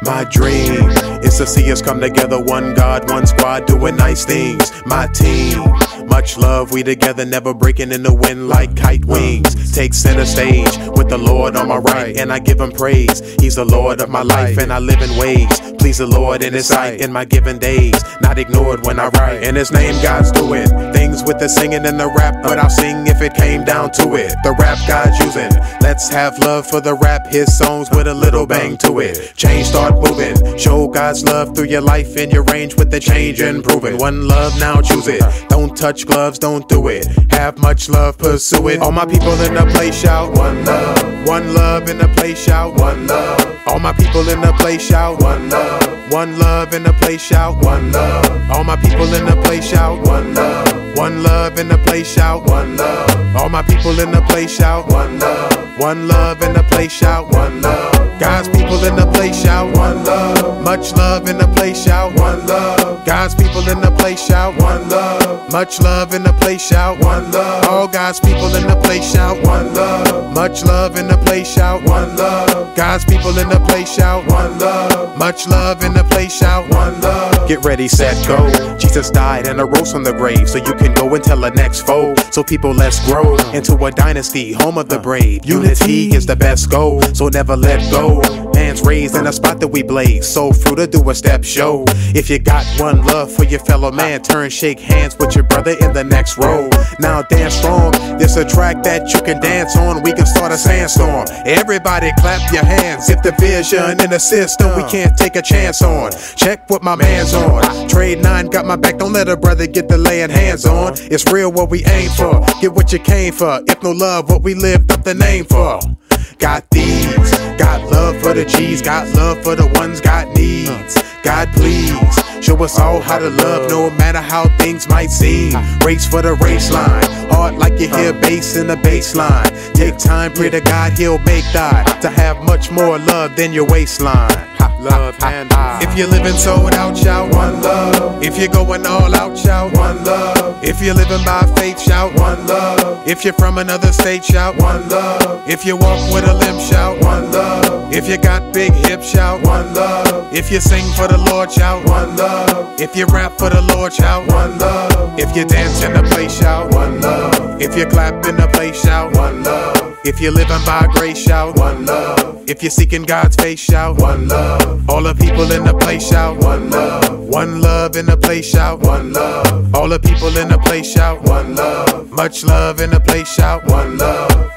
My dream is to see us come together, one God, one squad, doing nice things. My team, much love, we together, never breaking in the wind like kite wings. Take center stage with the Lord on my right, and I give him praise. He's the Lord of my life, and I live in ways please the Lord in his sight in my given days, not ignored when I write. In his name God's doing things with the singing and the rap, but I'll sing if it came down to it. The rap God's using, let's have love for the rap, his songs with a little bang to it. Change start moving, show God's love through your life and your range with the change improving. One love, now choose it. Don't touch gloves, don't do it. Have much love, pursue it. All my people in the place shout one love. One love in the place shout one love. All my people in the place shout one love. One love in the place shout one love. All my people in the place shout one love. One love in the place shout one love. All my people in the place shout one love. One love in the place shout one love. God's people in the place shout one love. Much love in the place shout one love. God's people in the place shout one love. Much love in the place shout one love. All God's people in the place shout one love. Much love in the place shout one love. God's people in the place shout one love. Much love in the place shout one love. Get ready, set, go. Jesus died and arose from the grave, so you can go and tell the next foe. So people, let's grow into a dynasty, home of the brave. Unity is the best goal, so never let go. Hands raised in a spot that we blaze, so fruit to do a step show. If you got one love for your fellow man, turn shake hands with your brother in the next row. Now dance strong, there's a track that you can dance on. We can start a sandstorm. Everybody clap your hands if the vision in the system we can't take a chance on. Check what my man's on. Trade 9 got my back, don't let a brother get the laying hands on. It's real what we aim for, get what you came for. If no love, what we lived up the name for. Got these, got love for the G's, got love for the ones got needs. God please, show us all how to love no matter how things might seem. Race for the race line, hard like you hear bass in the bass line. Take time, pray to God he'll make die to have much more love than your waistline. Love and if you're living sold out, shout one love. If you're going all out, shout one love. If you're living by faith, shout one love. If you're from another state, shout one love. If you walk with a limp, shout one love. If you got big hips, shout one love. If you sing for the Lord, shout one love. If you rap for the Lord, shout one love. If you dance in the place, shout one love. If you clap in the place, shout one love. If you're living by grace, shout one love. If you're seeking God's face, shout one love. All the people in the place, shout one love. One love in the place, shout one love. All the people in the place, shout one love. Much love in the place, shout one love.